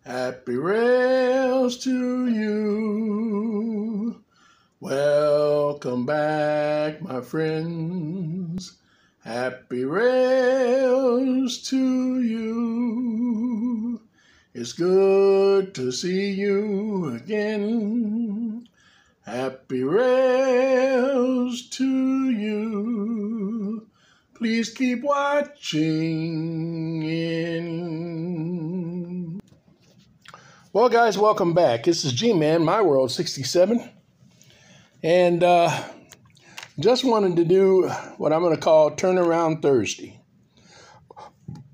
Happy rails to you. Welcome back, my friends. Happy rails to you. It's good to see you again. Happy rails to you. Please keep watching in. Well, guys, welcome back. This is G-Man, My World 67. And just wanted to do what I'm going to call Turnaround Thursday.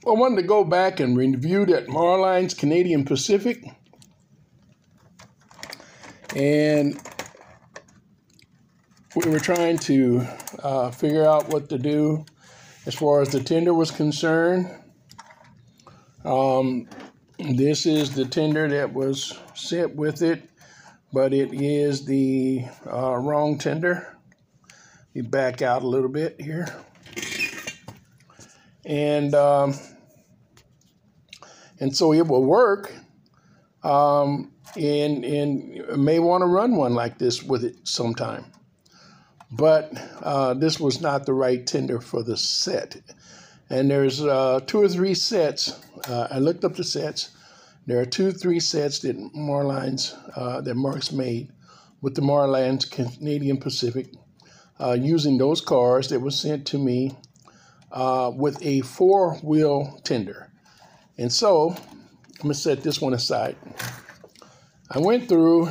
I wanted to go back and review that Marlines Canadian Pacific. And we were trying to figure out what to do as far as the tender was concerned. This is the tender that was sent with it, but it is the wrong tender. You back out a little bit here. And so it will work. And may want to run one like this with it sometime. But this was not the right tender for the set. And there's 2 or 3 sets. I looked up the sets. There are 2 or 3 sets that that Marks made with the Marlins Canadian Pacific using those cars that were sent to me with a 4-wheel tender. And so I'm going to set this one aside. I went through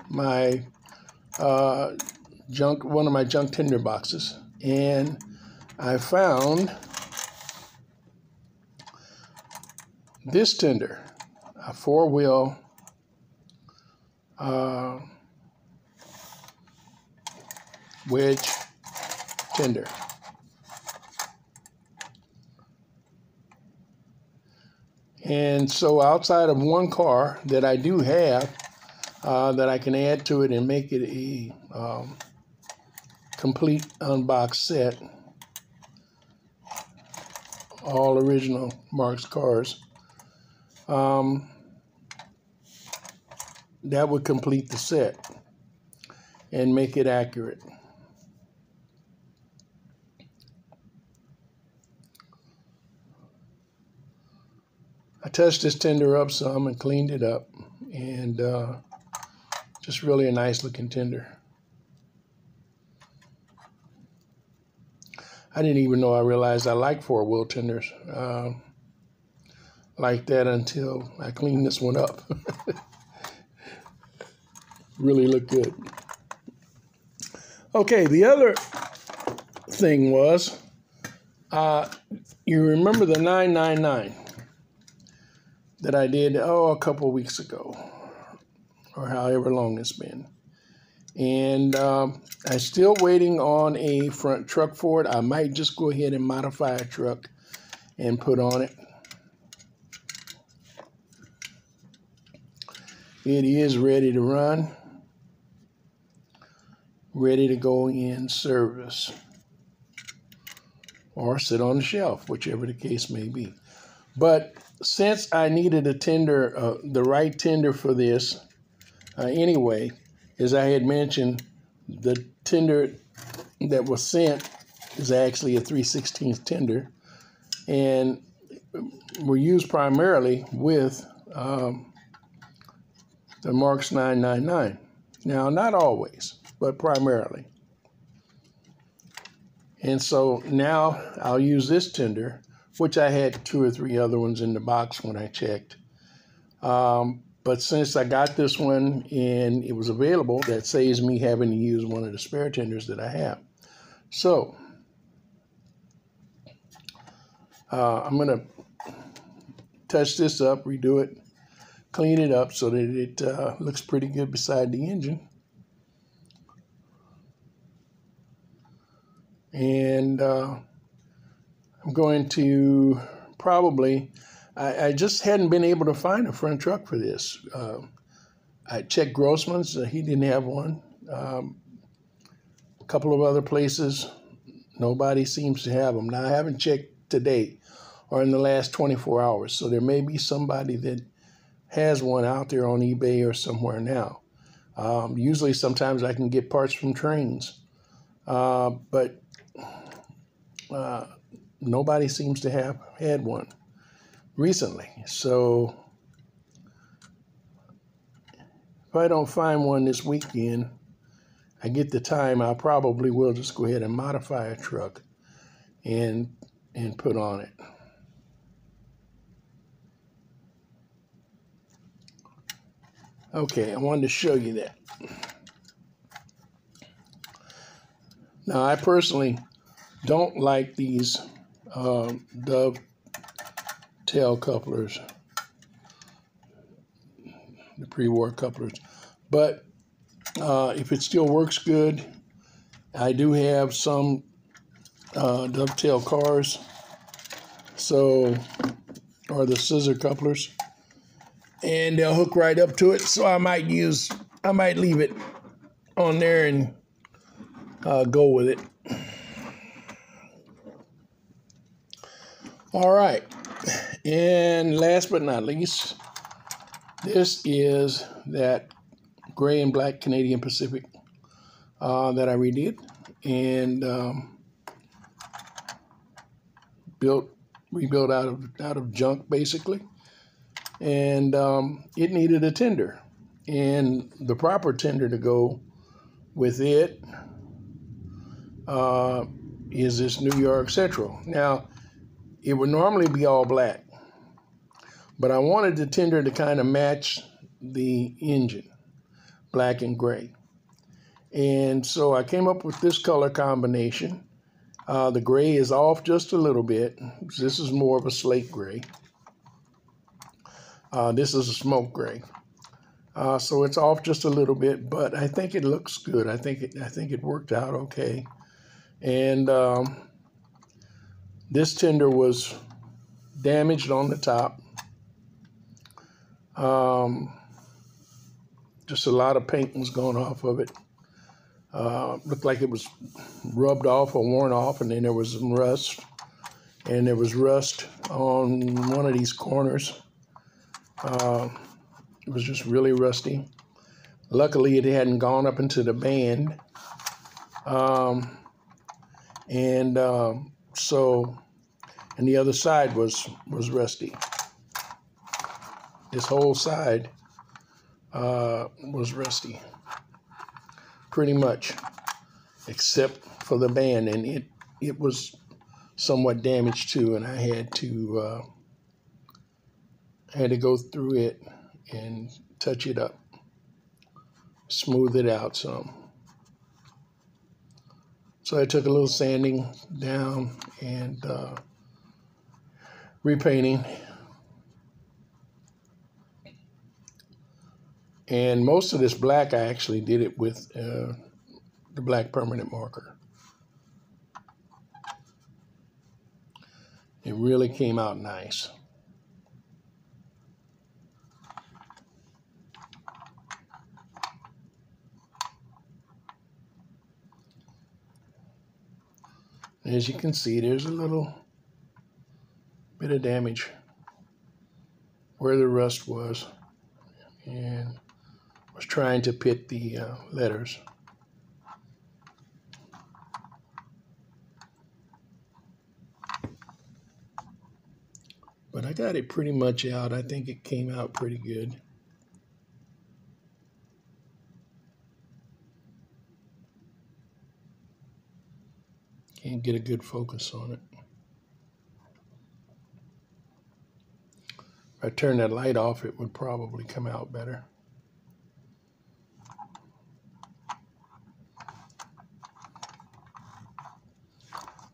my one of my junk tender boxes, and I found this tender, a 4-wheel wedge tender. And so outside of one car that I do have that I can add to it and make it a complete unboxed set, all original Marks cars, that would complete the set and make it accurate. I touched this tender up some and cleaned it up, and just really a nice looking tender. I didn't even know I realized I like 4-wheel tenders like that until I cleaned this one up. Really look good. Okay, the other thing was, you remember the 999 that I did, a couple of weeks ago, or however long it's been. And I'm still waiting on a front truck for it. I might just go ahead and modify a truck and put on it. It is ready to run, ready to go in service, or sit on the shelf, whichever the case may be. But since I needed a tender, the right tender for this anyway, as I had mentioned, the tender that was sent is actually a 3/16 tender, and were used primarily with the Marks 999. Now, not always, but primarily. And so now I'll use this tender, which I had 2 or 3 other ones in the box when I checked. But since I got this one and it was available, that saves me having to use one of the spare tenders that I have. So I'm going to touch this up, redo it, clean it up so that it looks pretty good beside the engine. And I'm going to probably, I just hadn't been able to find a front truck for this. I checked Grossman's, he didn't have one. A couple of other places, nobody seems to have them. Now, I haven't checked today or in the last 24 hours, so there may be somebody that has one out there on eBay or somewhere now. Usually, sometimes I can get parts from trains, but nobody seems to have had one recently. So if I don't find one this weekend, I get the time, I probably will just go ahead and modify a truck and put on it. Okay, I wanted to show you that. Now, I personally don't like these dovetail couplers, the pre-war couplers, but if it still works good, I do have some dovetail cars, or the scissor couplers, and they'll hook right up to it. So I might leave it on there and go with it. All right, and last but not least, this is that gray and black Canadian Pacific that I redid and rebuilt out of junk basically, and it needed a tender, and the proper tender to go with it is this New York Central. Now, it would normally be all black, but I wanted the tender to kind of match the engine, black and gray. And so I came up with this color combination. The gray is off just a little bit. This is more of a slate gray. This is a smoke gray. So it's off just a little bit, but I think it looks good. I think it worked out okay. And this tender was damaged on the top. Just a lot of paint was going off of it. Looked like it was rubbed off or worn off, and then there was some rust. And there was rust on one of these corners. It was just really rusty. Luckily, it hadn't gone up into the band. And the other side was rusty. This whole side was rusty, pretty much, except for the band, and it was somewhat damaged too, and I had to go through it and touch it up, smooth it out some. So I took a little sanding down and repainting. And most of this black, I actually did it with the black permanent marker. It really came out nice. As you can see, there's a little bit of damage where the rust was, and was trying to pit the letters. But I got it pretty much out. I think it came out pretty good. Can't get a good focus on it. If I turn that light off, it would probably come out better.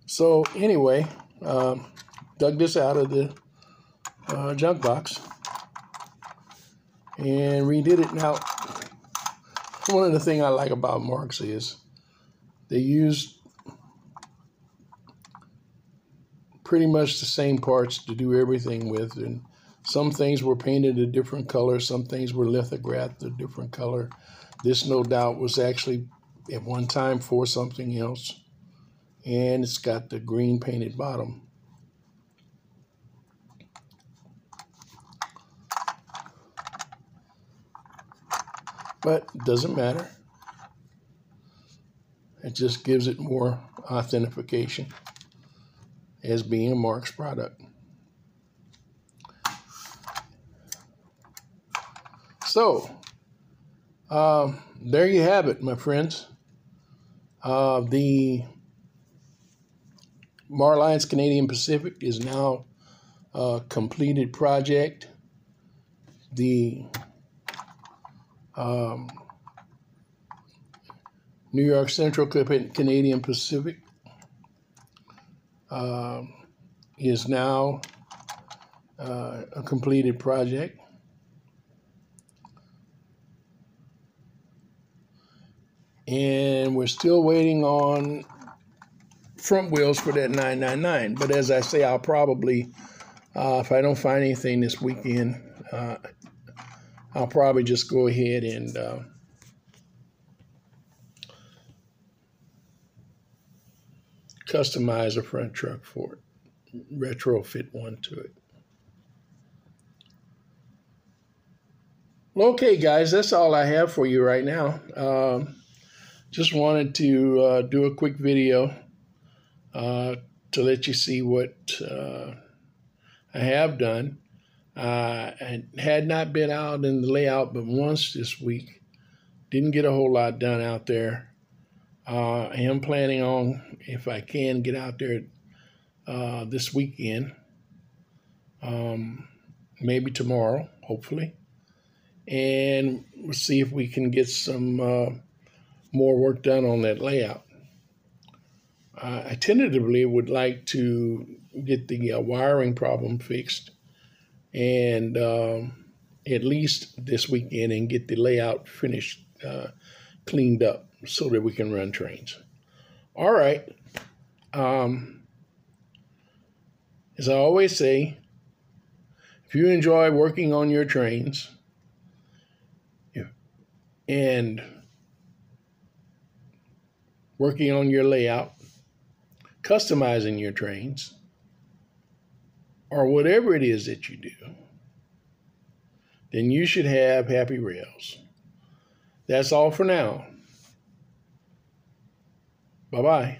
So anyway, dug this out of the junk box and redid it. Now, one of the things I like about Marks is they used pretty much the same parts to do everything with, and some things were painted a different color, some things were lithographed a different color. This, no doubt, was actually at one time for something else, and it's got the green painted bottom. but it doesn't matter. It just gives it more authentication as being a Marks product. So, there you have it, my friends. The Marlines Canadian Pacific is now a completed project. The New York Central Canadian Pacific is now a completed project. And we're still waiting on front wheels for that 999. But as I say, I'll probably, if I don't find anything this weekend, I'll probably just go ahead and customize a front truck for it, retrofit one to it. Well, okay, guys, that's all I have for you right now. Just wanted to do a quick video to let you see what I have done. I had not been out in the layout but once this week. Didn't get a whole lot done out there. I am planning on, if I can, get out there this weekend. Maybe tomorrow, hopefully. And we'll see if we can get some more work done on that layout. I tentatively would like to get the wiring problem fixed and at least this weekend and get the layout finished, cleaned up so that we can run trains. All right. As I always say, if you enjoy working on your trains and working on your layout, customizing your trains, or whatever it is that you do, then you should have happy rails. That's all for now. Bye-bye.